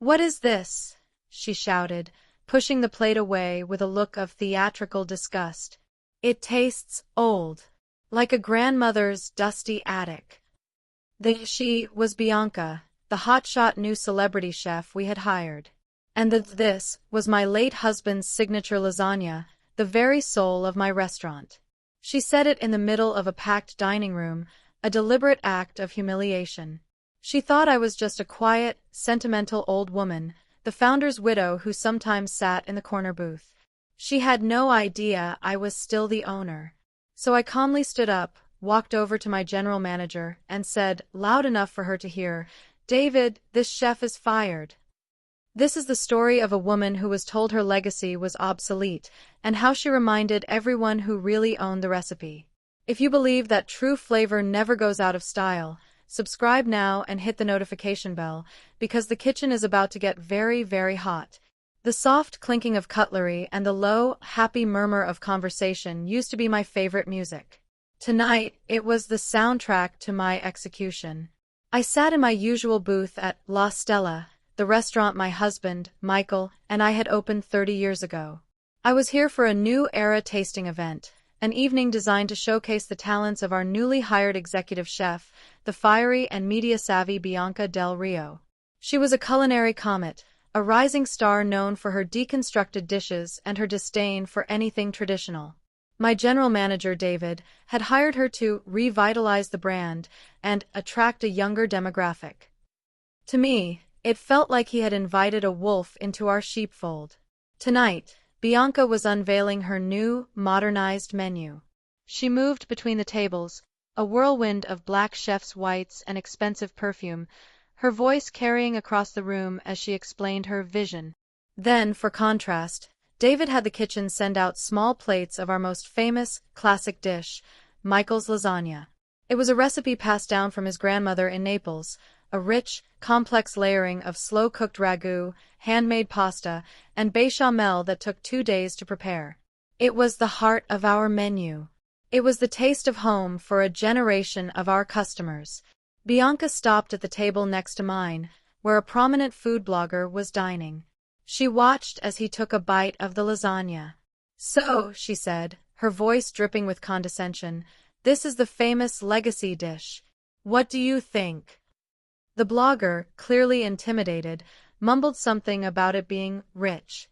"What is this?" she shouted, pushing the plate away with a look of theatrical disgust. "It tastes old, like a grandmother's dusty attic." She was Bianca, the hotshot new celebrity chef we had hired. And this was my late husband's signature lasagna, the very soul of my restaurant. She said it in the middle of a packed dining room, a deliberate act of humiliation. She thought I was just a quiet, sentimental old woman, the founder's widow who sometimes sat in the corner booth. She had no idea I was still the owner. So I calmly stood up, walked over to my general manager, and said, loud enough for her to hear, "David, this chef is fired." This is the story of a woman who was told her legacy was obsolete, and how she reminded everyone who really owned the recipe. If you believe that true flavor never goes out of style, subscribe now and hit the notification bell, because the kitchen is about to get very, very hot. The soft clinking of cutlery and the low, happy murmur of conversation used to be my favorite music. Tonight, it was the soundtrack to my execution. I sat in my usual booth at La Stella, the restaurant my husband, Michael, and I had opened 30 years ago. I was here for a new era tasting event, an evening designed to showcase the talents of our newly hired executive chef, the fiery and media-savvy Bianca Del Rio. She was a culinary comet, a rising star known for her deconstructed dishes and her disdain for anything traditional. My general manager, David, had hired her to revitalize the brand and attract a younger demographic. To me, it felt like he had invited a wolf into our sheepfold. Tonight, Bianca was unveiling her new, modernized menu. She moved between the tables, a whirlwind of black chef's whites and expensive perfume, her voice carrying across the room as she explained her vision. Then, for contrast, David had the kitchen send out small plates of our most famous, classic dish, Michael's lasagna. It was a recipe passed down from his grandmother in Naples, a rich, complex layering of slow-cooked ragu, handmade pasta, and bechamel that took 2 days to prepare. It was the heart of our menu. It was the taste of home for a generation of our customers. Bianca stopped at the table next to mine, where a prominent food blogger was dining. She watched as he took a bite of the lasagna. "So," she said, her voice dripping with condescension, "this is the famous legacy dish. What do you think?" The blogger, clearly intimidated, mumbled something about it being rich.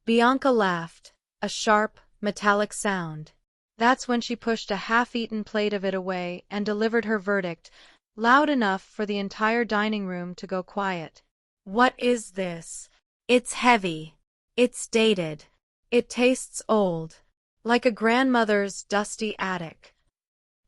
Bianca laughed, a sharp, metallic sound. That's when she pushed a half-eaten plate of it away and delivered her verdict, loud enough for the entire dining room to go quiet. "What is this? It's heavy. It's dated. It tastes old, like a grandmother's dusty attic."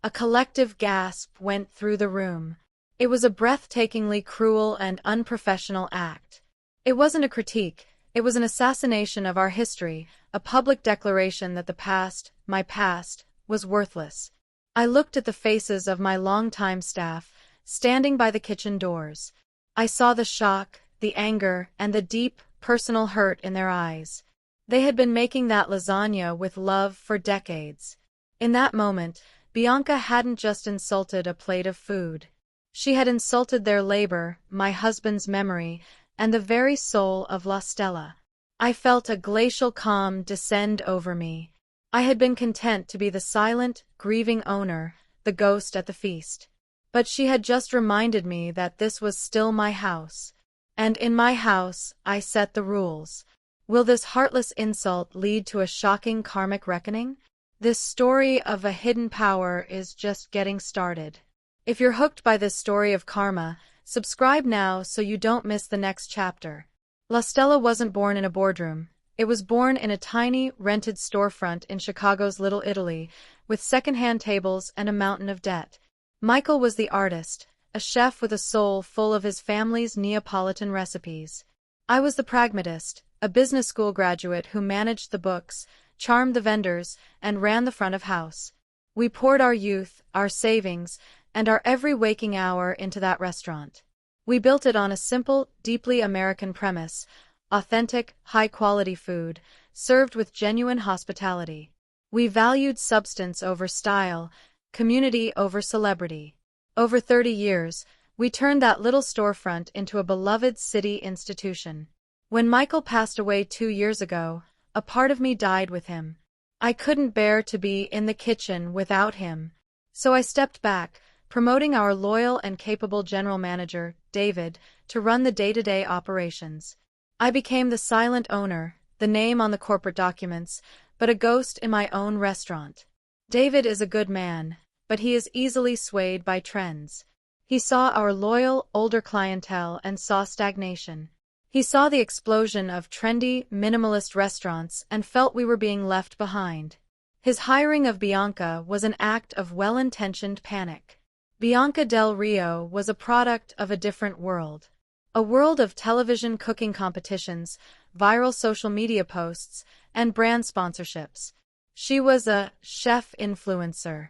A collective gasp went through the room. It was a breathtakingly cruel and unprofessional act. It wasn't a critique, it was an assassination of our history, a public declaration that the past, my past, was worthless. I looked at the faces of my longtime staff, standing by the kitchen doors. I saw the shock, the anger, and the deep, personal hurt in their eyes. They had been making that lasagna with love for decades. In that moment, Bianca hadn't just insulted a plate of food. She had insulted their labor, my husband's memory, and the very soul of La Stella. I felt a glacial calm descend over me. I had been content to be the silent, grieving owner, the ghost at the feast. But she had just reminded me that this was still my house. And in my house, I set the rules. Will this heartless insult lead to a shocking karmic reckoning? This story of a hidden power is just getting started. If you're hooked by this story of karma, subscribe now so you don't miss the next chapter. La Stella wasn't born in a boardroom. It was born in a tiny, rented storefront in Chicago's Little Italy, with second-hand tables and a mountain of debt. Michael was the artist, a chef with a soul full of his family's Neapolitan recipes. I was the pragmatist, a business school graduate who managed the books, charmed the vendors, and ran the front of house. We poured our youth, our savings, and our every waking hour into that restaurant. We built it on a simple, deeply American premise: authentic, high-quality food, served with genuine hospitality. We valued substance over style, community over celebrity. Over 30 years, We turned that little storefront into a beloved city institution. When Michael passed away 2 years ago, a part of me died with him. I couldn't bear to be in the kitchen without him. So I stepped back, promoting our loyal and capable general manager, David, to run the day-to-day operations. I became the silent owner, the name on the corporate documents, but a ghost in my own restaurant. David is a good man, but he is easily swayed by trends. He saw our loyal, older clientele and saw stagnation. He saw the explosion of trendy, minimalist restaurants and felt we were being left behind. His hiring of Bianca was an act of well-intentioned panic. Bianca Del Rio was a product of a different world. A world of television cooking competitions, viral social media posts, and brand sponsorships. She was a chef influencer.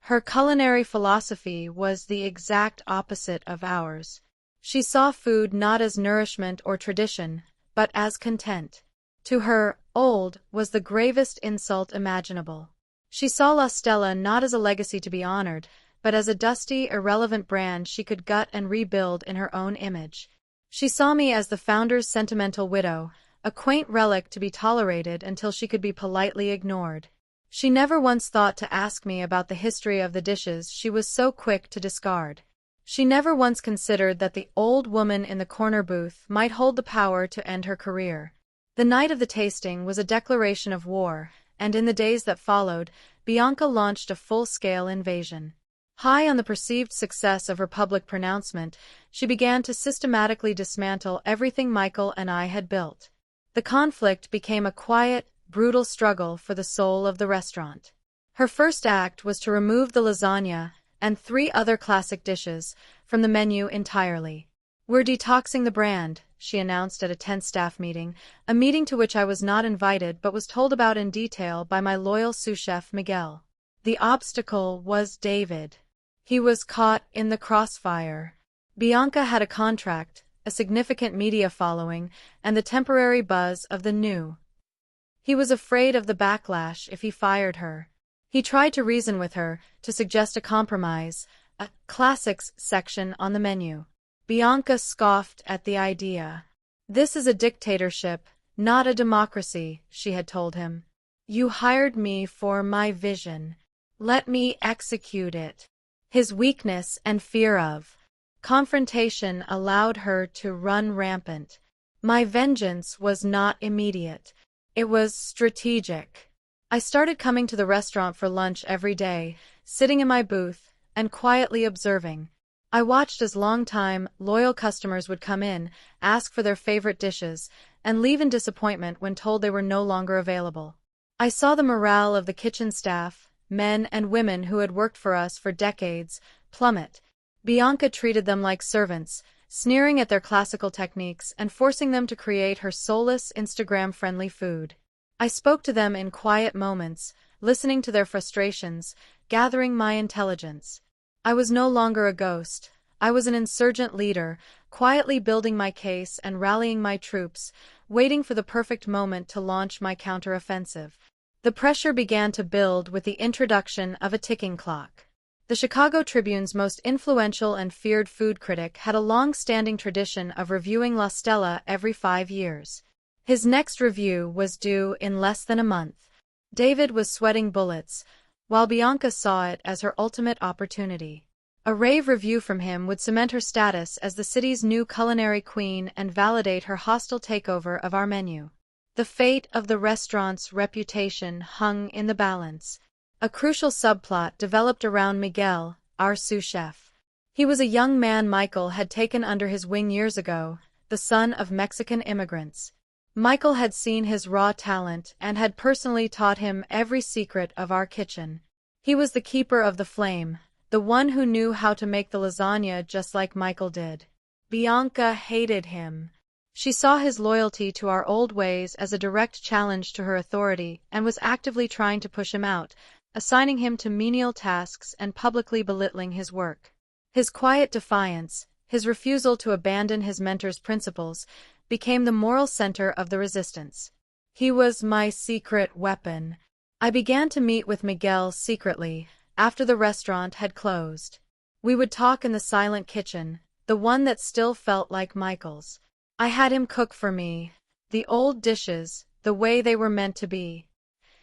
Her culinary philosophy was the exact opposite of ours. She saw food not as nourishment or tradition, but as content. To her, old was the gravest insult imaginable. She saw La Stella not as a legacy to be honored, but as a dusty, irrelevant brand she could gut and rebuild in her own image. She saw me as the founder's sentimental widow, a quaint relic to be tolerated until she could be politely ignored. She never once thought to ask me about the history of the dishes she was so quick to discard. She never once considered that the old woman in the corner booth might hold the power to end her career. The night of the tasting was a declaration of war, and in the days that followed, Bianca launched a full-scale invasion. High on the perceived success of her public pronouncement, she began to systematically dismantle everything Michael and I had built. The conflict became a quiet, brutal struggle for the soul of the restaurant. Her first act was to remove the lasagna and 3 other classic dishes from the menu entirely. "We're detoxing the brand," she announced at a tense staff meeting, a meeting to which I was not invited but was told about in detail by my loyal sous chef Miguel. The obstacle was David. He was caught in the crossfire. Bianca had a contract, a significant media following, and the temporary buzz of the new. He was afraid of the backlash if he fired her. He tried to reason with her, to suggest a compromise, a classics section on the menu. Bianca scoffed at the idea. "This is a dictatorship, not a democracy," she had told him. "You hired me for my vision. Let me execute it." His weakness and fear of confrontation allowed her to run rampant. My vengeance was not immediate. It was strategic. I started coming to the restaurant for lunch every day, sitting in my booth, and quietly observing. I watched as long-time, loyal customers would come in, ask for their favorite dishes, and leave in disappointment when told they were no longer available. I saw the morale of the kitchen staff, men and women who had worked for us for decades, plummet. Bianca treated them like servants, sneering at their classical techniques and forcing them to create her soulless, Instagram-friendly food. I spoke to them in quiet moments, listening to their frustrations, gathering my intelligence. I was no longer a ghost. I was an insurgent leader, quietly building my case and rallying my troops, waiting for the perfect moment to launch my counteroffensive. The pressure began to build with the introduction of a ticking clock. The Chicago Tribune's most influential and feared food critic had a long-standing tradition of reviewing La Stella every 5 years. His next review was due in less than a month. David was sweating bullets, while Bianca saw it as her ultimate opportunity. A rave review from him would cement her status as the city's new culinary queen and validate her hostile takeover of our menu. The fate of the restaurant's reputation hung in the balance. A crucial subplot developed around Miguel, our sous chef. He was a young man Michael had taken under his wing years ago, the son of Mexican immigrants. Michael had seen his raw talent and had personally taught him every secret of our kitchen. He was the keeper of the flame, the one who knew how to make the lasagna just like Michael did. Bianca hated him. She saw his loyalty to our old ways as a direct challenge to her authority and was actively trying to push him out, assigning him to menial tasks and publicly belittling his work. His quiet defiance, his refusal to abandon his mentor's principles, became the moral center of the resistance. He was my secret weapon. I began to meet with Miguel secretly, after the restaurant had closed. We would talk in the silent kitchen, the one that still felt like Michael's. I had him cook for me, the old dishes, the way they were meant to be.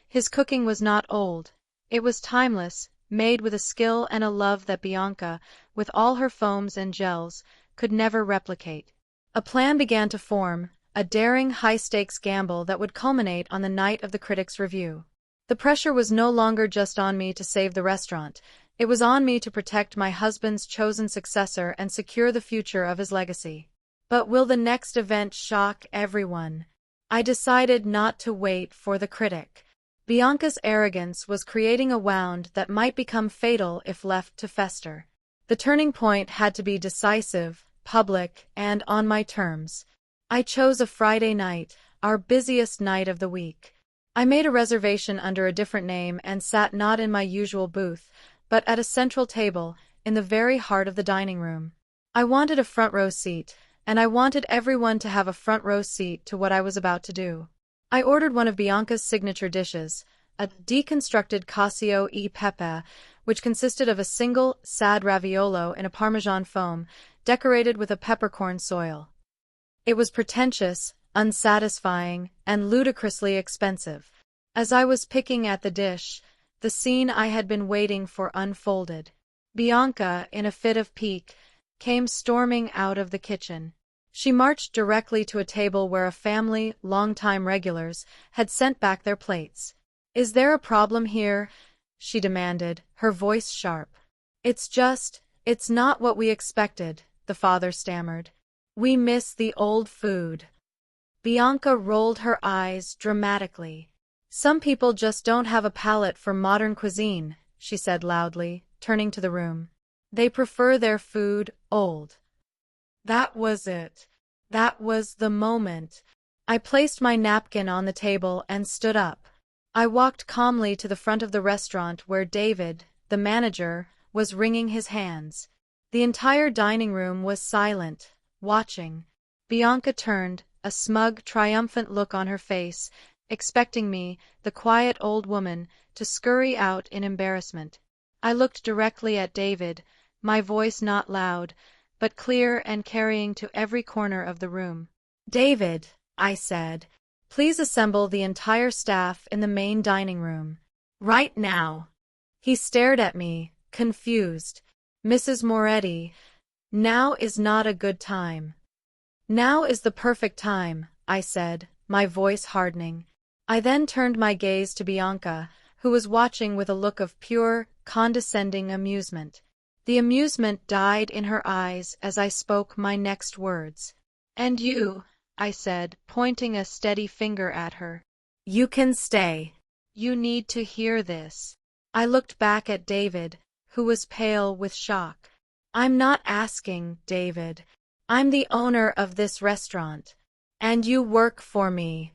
His cooking was not old. It was timeless, made with a skill and a love that Bianca, with all her foams and gels, could never replicate. A plan began to form, a daring high-stakes gamble that would culminate on the night of the critics' review. The pressure was no longer just on me to save the restaurant. It was on me to protect my husband's chosen successor and secure the future of his legacy. But will the next event shock everyone? I decided not to wait for the critic. Bianca's arrogance was creating a wound that might become fatal if left to fester. The turning point had to be decisive, public, and on my terms. I chose a Friday night, our busiest night of the week. I made a reservation under a different name and sat not in my usual booth, but at a central table, in the very heart of the dining room. I wanted a front row seat, and I wanted everyone to have a front row seat to what I was about to do. I ordered one of Bianca's signature dishes, a deconstructed cacio e pepe, which consisted of a single, sad raviolo in a Parmesan foam, decorated with a peppercorn soil. It was pretentious, unsatisfying, and ludicrously expensive. As I was picking at the dish, the scene I had been waiting for unfolded. Bianca, in a fit of pique, came storming out of the kitchen. She marched directly to a table where a family, longtime regulars, had sent back their plates. "Is there a problem here?" she demanded, her voice sharp. It's not what we expected," the father stammered. "We miss the old food." Bianca rolled her eyes dramatically. "Some people just don't have a palate for modern cuisine," she said loudly, turning to the room. "They prefer their food old." That was it. That was the moment. I placed my napkin on the table and stood up. I walked calmly to the front of the restaurant where David, the manager, was wringing his hands. The entire dining room was silent, watching. Bianca turned, a smug, triumphant look on her face, expecting me, the quiet old woman, to scurry out in embarrassment. I looked directly at David, my voice not loud, but clear and carrying to every corner of the room. "David," I said, "please assemble the entire staff in the main dining room. Right now." He stared at me, confused. "Mrs. Moretti, now is not a good time." "Now is the perfect time," I said, my voice hardening. I then turned my gaze to Bianca, who was watching with a look of pure, condescending amusement. The amusement died in her eyes as I spoke my next words. "And you," I said, pointing a steady finger at her. "You can stay. You need to hear this." I looked back at David, who was pale with shock. "I'm not asking, David. I'm the owner of this restaurant. And you work for me."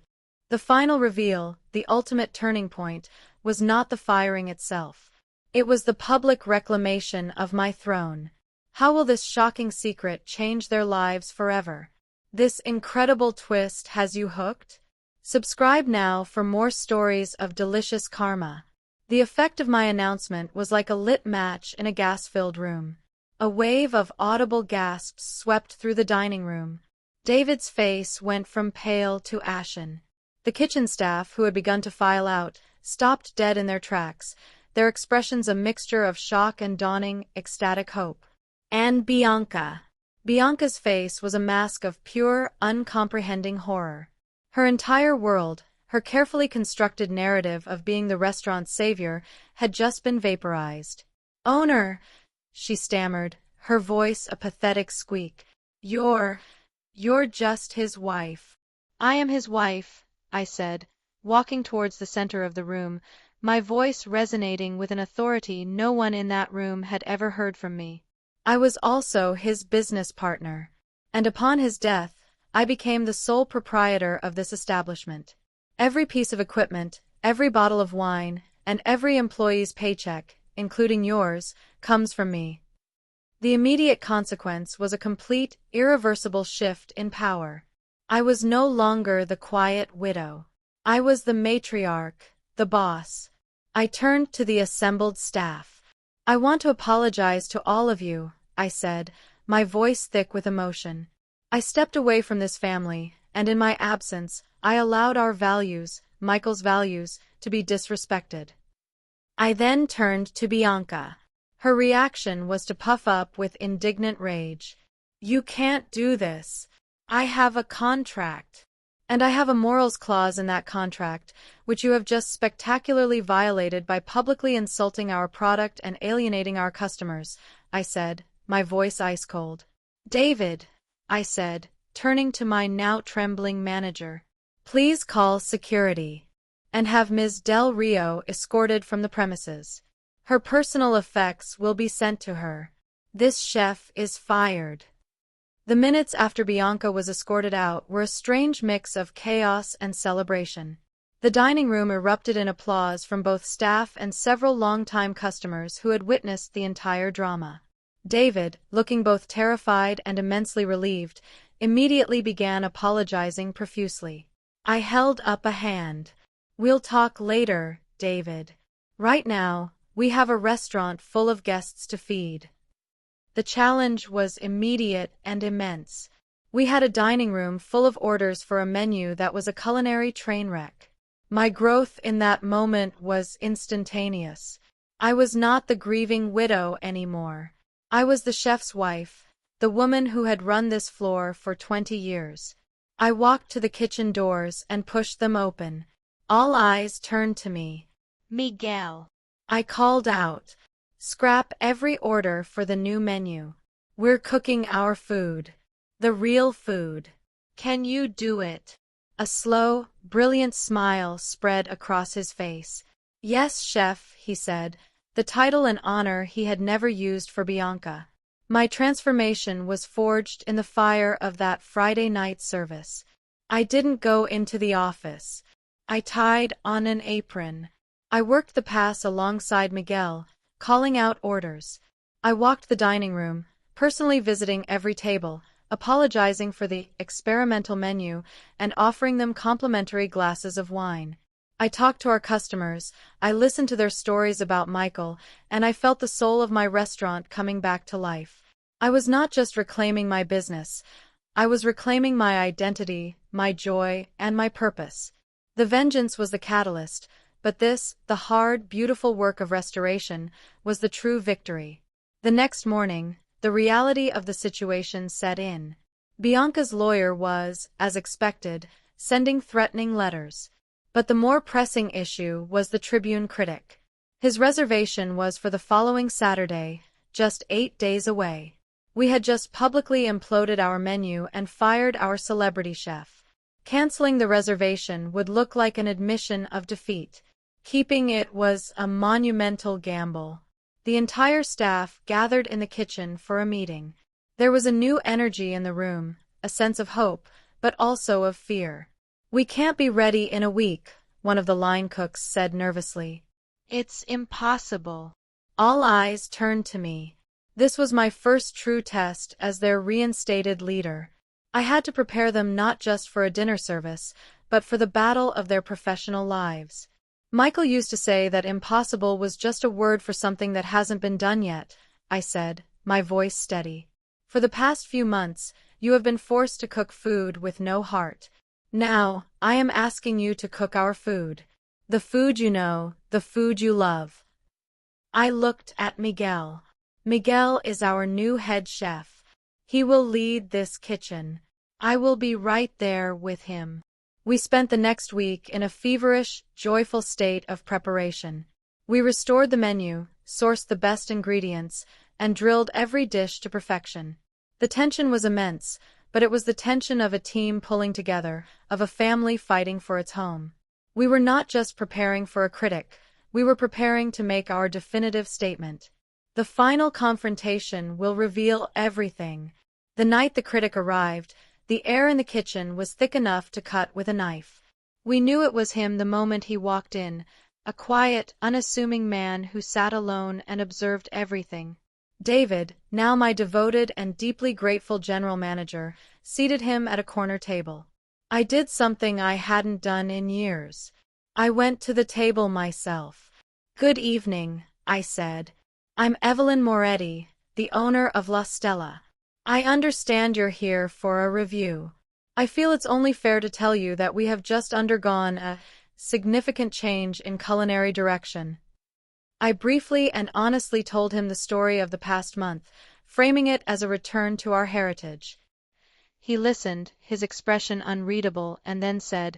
The final reveal, the ultimate turning point, was not the firing itself. It was the public reclamation of my throne. How will this shocking secret change their lives forever? This incredible twist has you hooked? Subscribe now for more stories of delicious karma. The effect of my announcement was like a lit match in a gas-filled room. A wave of audible gasps swept through the dining room. David's face went from pale to ashen. The kitchen staff, who had begun to file out, stopped dead in their tracks, their expressions a mixture of shock and dawning, ecstatic hope. And Bianca. Bianca's face was a mask of pure, uncomprehending horror. Her entire world, her carefully constructed narrative of being the restaurant's savior, had just been vaporized. "Owner," she stammered, her voice a pathetic squeak. You're just his wife." "I am his wife," I said, walking towards the center of the room, my voice resonating with an authority no one in that room had ever heard from me. "I was also his business partner, and upon his death, I became the sole proprietor of this establishment. Every piece of equipment, every bottle of wine, and every employee's paycheck, including yours, comes from me." The immediate consequence was a complete, irreversible shift in power. I was no longer the quiet widow. I was the matriarch, the boss. I turned to the assembled staff. I want to apologize to all of you, I said, my voice thick with emotion. I stepped away from this family, and in my absence, I allowed our values, Michael's values, to be disrespected. I then turned to Bianca. Her reaction was to puff up with indignant rage. You can't do this. I have a contract. And I have a morals clause in that contract, which you have just spectacularly violated by publicly insulting our product and alienating our customers, I said, my voice ice cold. David, I said, turning to my now trembling manager, please call security and have Ms. Del Rio escorted from the premises. Her personal effects will be sent to her. This chef is fired. The minutes after Bianca was escorted out were a strange mix of chaos and celebration. The dining room erupted in applause from both staff and several longtime customers who had witnessed the entire drama. David, looking both terrified and immensely relieved, immediately began apologizing profusely. I held up a hand. We'll talk later, David. Right now, we have a restaurant full of guests to feed. The challenge was immediate and immense. We had a dining room full of orders for a menu that was a culinary train wreck. My growth in that moment was instantaneous. I was not the grieving widow anymore. I was the chef's wife, the woman who had run this floor for 20 years. I walked to the kitchen doors and pushed them open. All eyes turned to me. Miguel, I called out. Scrap every order for the new menu. We're cooking our food. The real food. Can you do it? A slow, brilliant smile spread across his face. Yes, chef, he said, the title and honor he had never used for Bianca. My transformation was forged in the fire of that Friday night service. I didn't go into the office. I tied on an apron. I worked the pass alongside Miguel, calling out orders. I walked the dining room, personally visiting every table, apologizing for the experimental menu, and offering them complimentary glasses of wine. I talked to our customers, I listened to their stories about Michael, and I felt the soul of my restaurant coming back to life. I was not just reclaiming my business, I was reclaiming my identity, my joy, and my purpose. The vengeance was the catalyst, but this, the hard, beautiful work of restoration, was the true victory. The next morning, the reality of the situation set in. Bianca's lawyer was, as expected, sending threatening letters. But the more pressing issue was the Tribune critic. His reservation was for the following Saturday, just 8 days away. We had just publicly imploded our menu and fired our celebrity chef. Canceling the reservation would look like an admission of defeat. Keeping it was a monumental gamble. The entire staff gathered in the kitchen for a meeting. There was a new energy in the room, a sense of hope, but also of fear. We can't be ready in a week, one of the line cooks said nervously. It's impossible. All eyes turned to me. This was my first true test as their reinstated leader. I had to prepare them not just for a dinner service, but for the battle of their professional lives. Michael used to say that impossible was just a word for something that hasn't been done yet, I said, my voice steady. For the past few months, you have been forced to cook food with no heart. Now, I am asking you to cook our food. The food you know, the food you love. I looked at Miguel. Miguel is our new head chef. He will lead this kitchen. I will be right there with him. We spent the next week in a feverish, joyful state of preparation. We restored the menu, sourced the best ingredients, and drilled every dish to perfection. The tension was immense, but it was the tension of a team pulling together, of a family fighting for its home. We were not just preparing for a critic, we were preparing to make our definitive statement. The final confrontation will reveal everything. The night the critic arrived, the air in the kitchen was thick enough to cut with a knife. We knew it was him the moment he walked in, a quiet, unassuming man who sat alone and observed everything. David, now my devoted and deeply grateful general manager, seated him at a corner table. I did something I hadn't done in years. I went to the table myself. Good evening, I said. I'm Evelyn Moretti, the owner of La Stella. I understand you're here for a review. I feel it's only fair to tell you that we have just undergone a significant change in culinary direction. I briefly and honestly told him the story of the past month, framing it as a return to our heritage. He listened, his expression unreadable, and then said,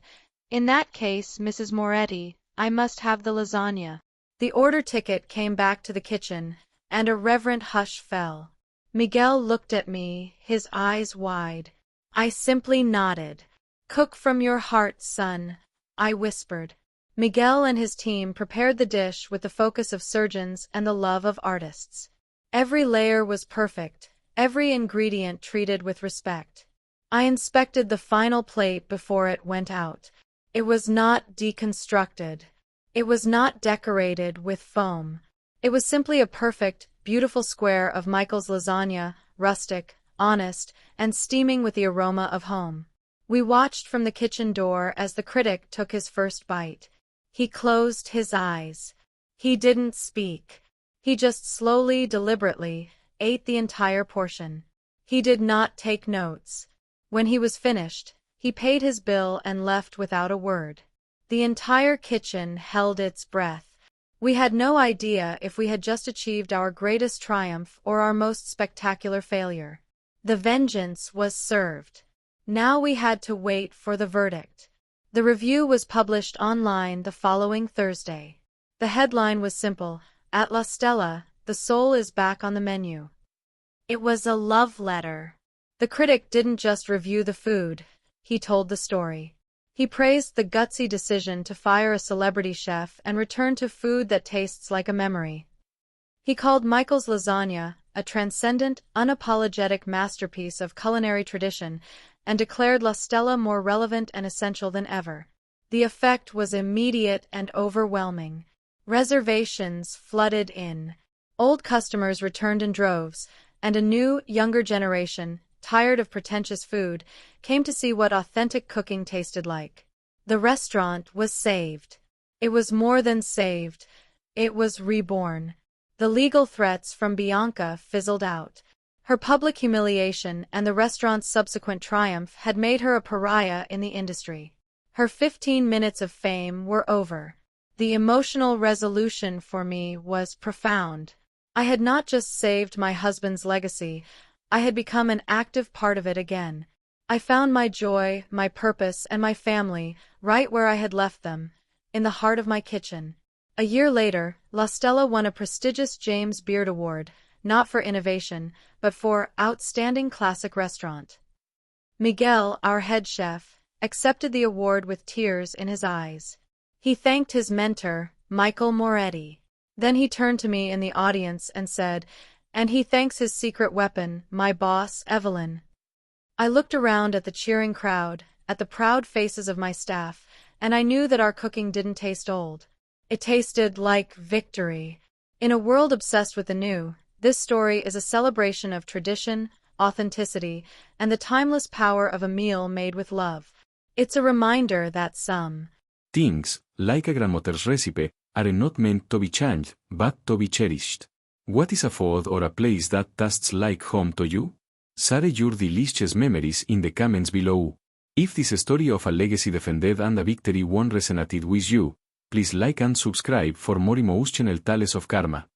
"In that case, Mrs. Moretti, I must have the lasagna." The order ticket came back to the kitchen, and a reverent hush fell. Miguel looked at me, his eyes wide. I simply nodded. "Cook from your heart, son," I whispered. Miguel and his team prepared the dish with the focus of surgeons and the love of artists. Every layer was perfect, every ingredient treated with respect. I inspected the final plate before it went out. It was not deconstructed. It was not decorated with foam. It was simply a perfect, beautiful square of Michael's lasagna, rustic, honest, and steaming with the aroma of home. We watched from the kitchen door as the critic took his first bite. He closed his eyes. He didn't speak. He just slowly, deliberately, ate the entire portion. He did not take notes. When he was finished, he paid his bill and left without a word. The entire kitchen held its breath. We had no idea if we had just achieved our greatest triumph or our most spectacular failure. The vengeance was served. Now we had to wait for the verdict. The review was published online the following Thursday. The headline was simple: "At La Stella, the soul is back on the menu." It was a love letter. The critic didn't just review the food, he told the story. He praised the gutsy decision to fire a celebrity chef and return to food that tastes like a memory. He called Michael's lasagna a transcendent, unapologetic masterpiece of culinary tradition and declared La Stella more relevant and essential than ever. The effect was immediate and overwhelming. Reservations flooded in. Old customers returned in droves, and a new, younger generation, tired of pretentious food, came to see what authentic cooking tasted like. The restaurant was saved. It was more than saved. It was reborn. The legal threats from Bianca fizzled out. Her public humiliation and the restaurant's subsequent triumph had made her a pariah in the industry. Her 15 minutes of fame were over. The emotional resolution for me was profound. I had not just saved my husband's legacy, I had become an active part of it again. I found my joy, my purpose, and my family right where I had left them, in the heart of my kitchen. A year later, La Stella won a prestigious James Beard Award, not for innovation, but for Outstanding Classic Restaurant. Miguel, our head chef, accepted the award with tears in his eyes. He thanked his mentor, Michael Moretti. Then he turned to me in the audience and said, "And he thanks his secret weapon, my boss, Evelyn." I looked around at the cheering crowd, at the proud faces of my staff, and I knew that our cooking didn't taste old. It tasted like victory. In a world obsessed with the new, this story is a celebration of tradition, authenticity, and the timeless power of a meal made with love. It's a reminder that some things, like a grandmother's recipe, are not meant to be changed, but to be cherished. What is a food or a place that tastes like home to you? Share your delicious memories in the comments below. If this story of a legacy defended and a victory won resonated with you, please like and subscribe for more emotional tales of karma.